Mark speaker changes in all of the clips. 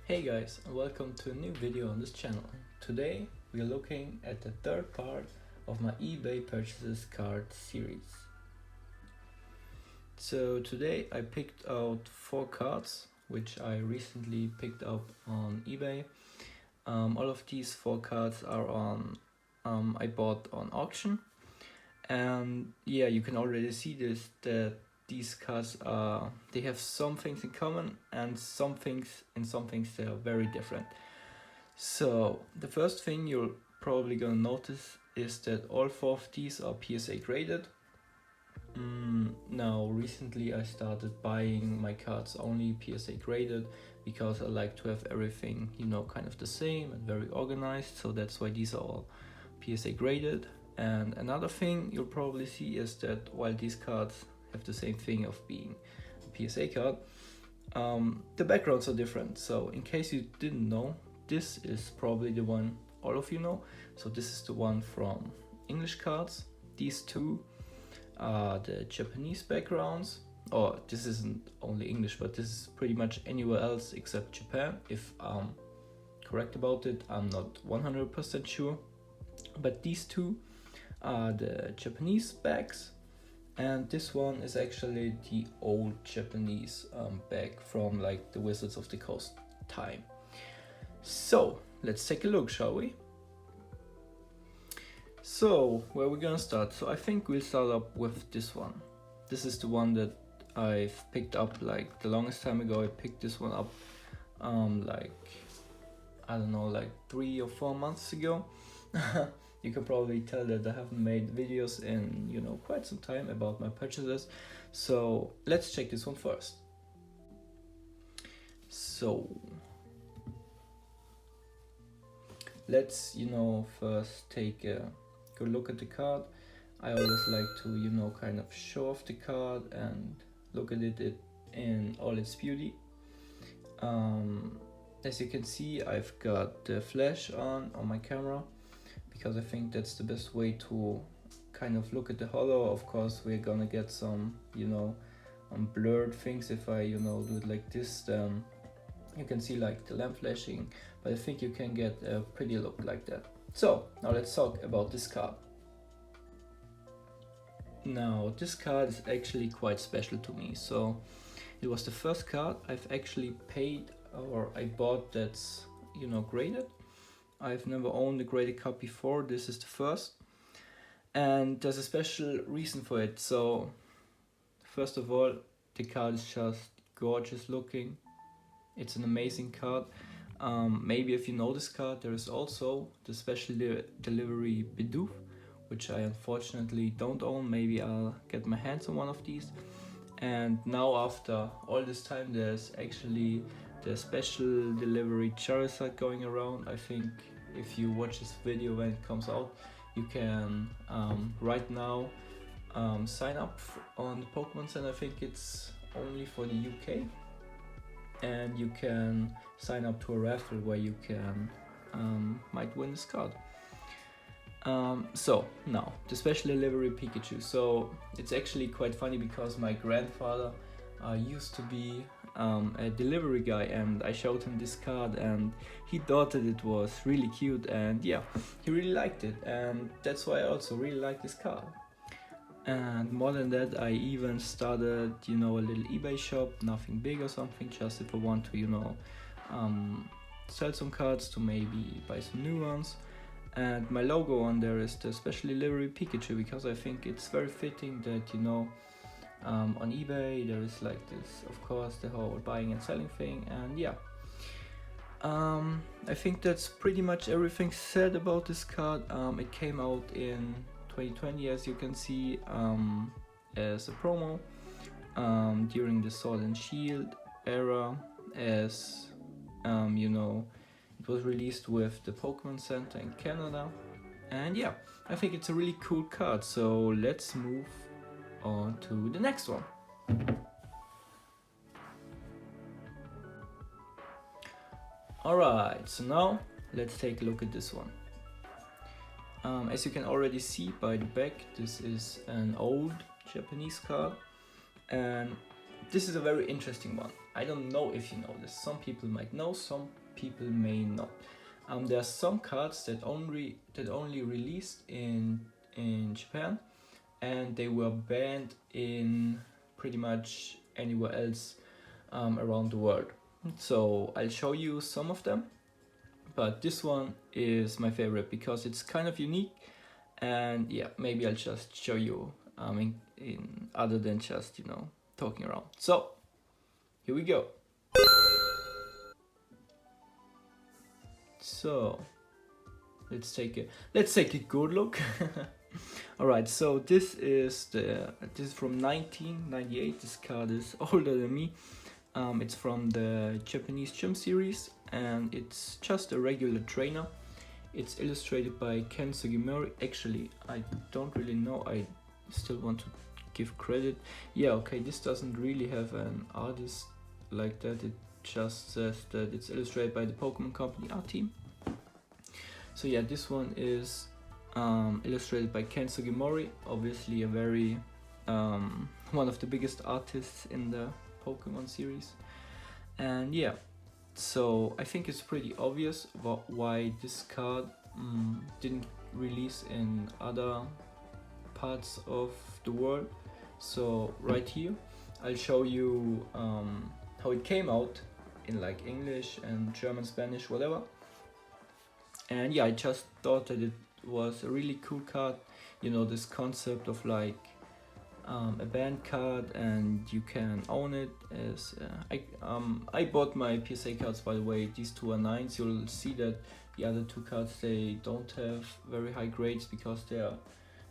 Speaker 1: Hey guys, and welcome to a new video on this channel. Today we are looking at the third part of my eBay purchases card series. So today I picked out 4 cards which I recently picked up on eBay. All of these 4 cards are on I bought on auction, and yeah, you can already see that these cards they have some things in common and some things they are very different. So the first thing you're probably gonna notice is that all 4 of these are PSA graded. Now recently I started buying my cards only PSA graded because I like to have everything, you know, kind of the same and very organized, so that's why these are all PSA graded. And another thing you'll probably see is that while these cards have the same thing of being a PSA card, the backgrounds are different. So in case you didn't know, this is probably the one all of you know. So this is the one from English cards. These two are the Japanese backgrounds, or this isn't only English, but this is pretty much anywhere else except Japan. If I'm correct about it, I'm not 100% sure. But these two are the Japanese backs, and this one is actually the old Japanese bag from like the Wizards of the Coast time. So let's take a look, shall we? So where we're gonna start? So I think we'll start up with this one. This is the one that I've picked up like the longest time ago. I picked this one up like, I don't know, like 3 or 4 months ago. You can probably tell that I haven't made videos in, you know, quite some time about my purchases. So let's check this one first. So let's, you know, first take a good look at the card. I always like to, you know, kind of show off the card and look at it in all its beauty. As you can see, I've got the flash on my camera, because I think that's the best way to kind of look at the holo. Of course, we're gonna get some, you know, blurred things. If I, you know, do it like this, then you can see like the lamp flashing, but I think you can get a pretty look like that. So now let's talk about this card. Now this card is actually quite special to me. So it was the first card I've actually paid, or I bought, that's, you know, graded. I've never owned a graded card before. This is the first, and there's a special reason for it. So first of all, the card is just gorgeous looking. It's an amazing card. Maybe if you know this card, there is also the special delivery Bidoof, which I unfortunately don't own. Maybe I'll get my hands on one of these. And now after all this time, there's actually the special delivery Charizard going around. I think if you watch this video when it comes out, you can right now sign up on the Pokemon Center. I think it's only for the UK, and you can sign up to a raffle where you can might win this card. So now the special delivery Pikachu. So it's actually quite funny because my grandfather used to be a delivery guy, and I showed him this card and he thought that it was really cute, and yeah, he really liked it, and that's why I also really like this card. And more than that, I even started, you know, a little eBay shop, nothing big or something, just if I want to, you know, sell some cards to maybe buy some new ones. And my logo on there is the special delivery Pikachu, because I think it's very fitting that, you know, on eBay there is like this, of course, the whole buying and selling thing. And yeah, I think that's pretty much everything said about this card. It came out in 2020, as you can see, as a promo during the Sword and Shield era, as you know, it was released with the Pokemon Center in Canada. And yeah, I think it's a really cool card. So let's move on to the next one. Alright, so now let's take a look at this one. As you can already see by the back, this is an old Japanese card, and this is a very interesting one. I don't know if you know this. Some people might know, some people may not. There are some cards that only released in Japan, and they were banned in pretty much anywhere else around the world. So I'll show you some of them, but this one is my favorite because it's kind of unique, and yeah, maybe I'll just show you in other than just, you know, talking around. So here we go. So let's take a good look. All right, so this is from 1998. This card is older than me. It's from the Japanese Gym series, and it's just a regular trainer. It's illustrated by Ken Sugimori. Actually, I don't really know. I still want to give credit. Yeah, okay, this doesn't really have an artist like that. It just says that it's illustrated by the Pokemon Company art team. So yeah, this one is illustrated by Ken Sugimori, obviously a very one of the biggest artists in the Pokemon series. And yeah, so I think it's pretty obvious about why this card didn't release in other parts of the world. So right here I'll show you how it came out in like English and German, Spanish, whatever. And yeah, I just thought that it was a really cool card. You know, this concept of like a band card and you can own it. As I bought my PSA cards, by the way. These two are 9s. You'll see that the other two cards, they don't have very high grades because they are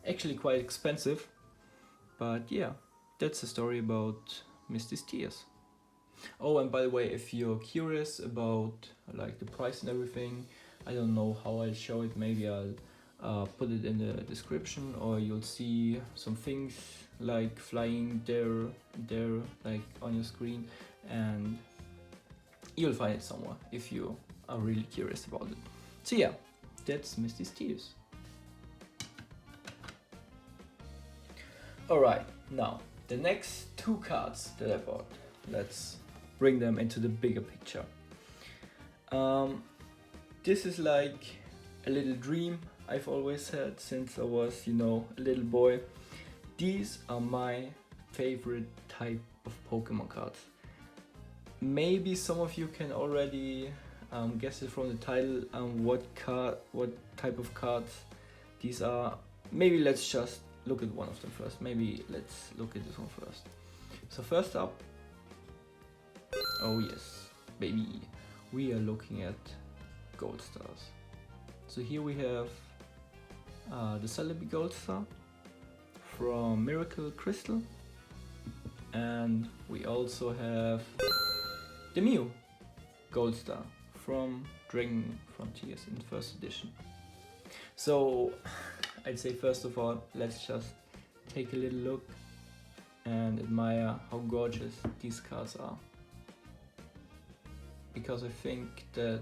Speaker 1: actually quite expensive. But yeah, that's the story about Misty's Tears. Oh, and by the way, if you're curious about like the price and everything, I don't know how I'll show it. Maybe I'll put it in the description, or you'll see some things like flying there like on your screen, and you'll find it somewhere if you are really curious about it. So yeah, that's Misty's Tears. Alright, now the next two cards that I bought, let's bring them into the bigger picture. This is like a little dream I've always had since I was, you know, a little boy. These are my favorite type of Pokemon cards. Maybe some of you can already guess it from the title what type of cards these are. Maybe let's just look at one of them first. Maybe let's look at this one first. So first up, oh yes, baby, we are looking at Gold Stars. So here we have the Celebi Gold Star from Miracle Crystal, and we also have the Mew Gold Star from Dragon Frontiers in first edition. So I'd say first of all, let's just take a little look and admire how gorgeous these cards are, because I think that,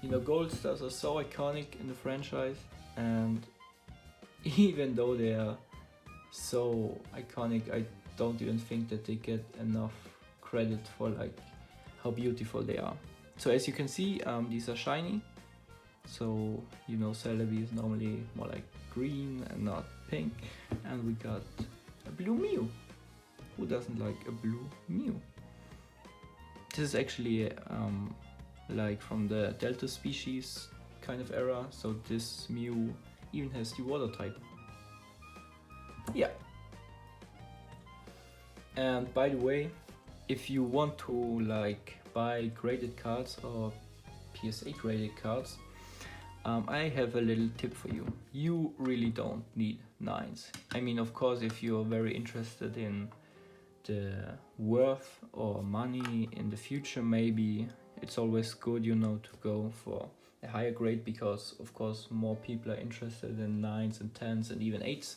Speaker 1: you know, Gold Stars are so iconic in the franchise, and even though they are so iconic, I don't even think that they get enough credit for like how beautiful they are. So as you can see, these are shiny. So, you know, Celebi is normally more like green and not pink. And we got a blue Mew. Who doesn't like a blue Mew? This is actually like from the Delta species kind of era. So this Mew even has the water type. Yeah. And by the way, if you want to like buy graded cards or PSA graded cards, I have a little tip for you. You really don't need 9s. I mean, of course, if you're very interested in the worth or money in the future, maybe it's always good, you know, to go for a higher grade, because of course more people are interested in 9s and 10s and even 8s.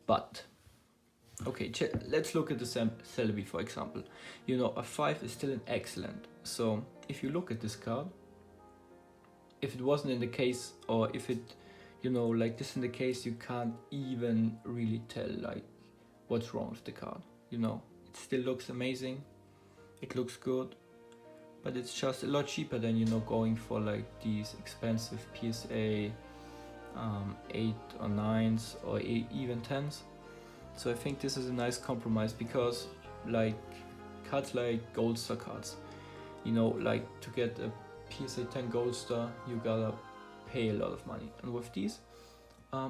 Speaker 1: But okay, let's look at the Celebi, for example. You know, a 5 is still an excellent. So if you look at this card, if it wasn't in the case, or if it, you know, like this in the case, you can't even really tell like what's wrong with the card. You know, it still looks amazing. it looks good, but it's just a lot cheaper than, you know, going for like these expensive PSA 8 or 9s or even 10s. So I think this is a nice compromise, because like cards like Gold Star cards, you know, like to get a PSA 10 Gold Star you gotta pay a lot of money, and with these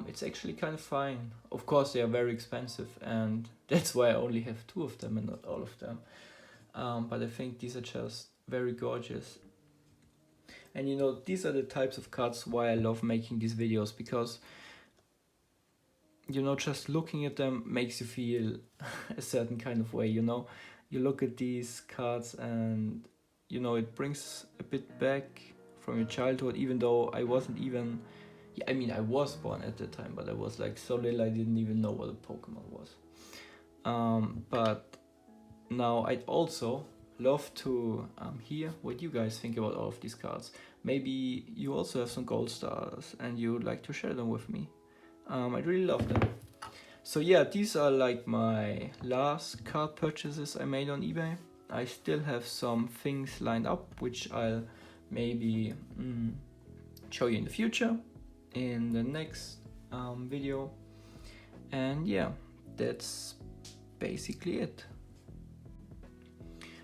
Speaker 1: it's actually kind of fine. Of course they are very expensive, and that's why I only have 2 of them and not all of them, but I think these are just very gorgeous. And you know, these are the types of cards why I love making these videos, because you know, just looking at them makes you feel a certain kind of way, you know. You look at these cards and you know, it brings a bit back from your childhood, even though I wasn't even, yeah, I mean I was born at the time, but I was like so little I didn't even know what a Pokemon was. But now I'd also love to hear what you guys think about all of these cards. Maybe you also have some Gold Stars and you would like to share them with me. I'd really love them. So yeah, these are like my last card purchases I made on eBay. I still have some things lined up, which I'll maybe show you in the future, in the next video. And yeah, that's basically it.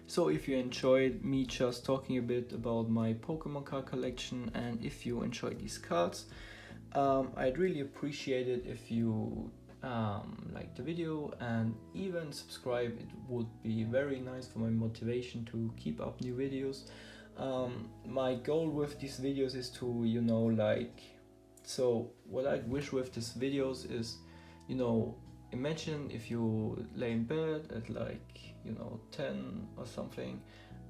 Speaker 1: So if you enjoyed me just talking a bit about my Pokemon card collection, and if you enjoyed these cards, I'd really appreciate it if you like the video and even subscribe. It would be very nice for my motivation to keep up new videos. My goal with these videos is to, you know, like, so what I wish with these videos is, you know, imagine if you lay in bed at like, you know, 10 or something,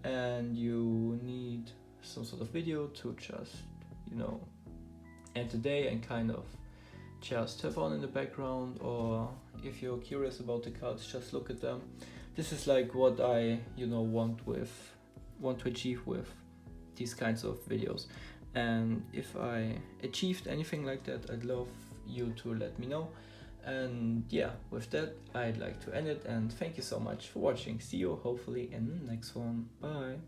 Speaker 1: and you need some sort of video to just, you know, end the day and kind of just have on in the background, or if you're curious about the cards, just look at them. This is like what I, you know, want to achieve with these kinds of videos. And if I achieved anything like that, I'd love you to let me know. And yeah, with that, I'd like to end it, and thank you so much for watching. See you hopefully in the next one. Bye.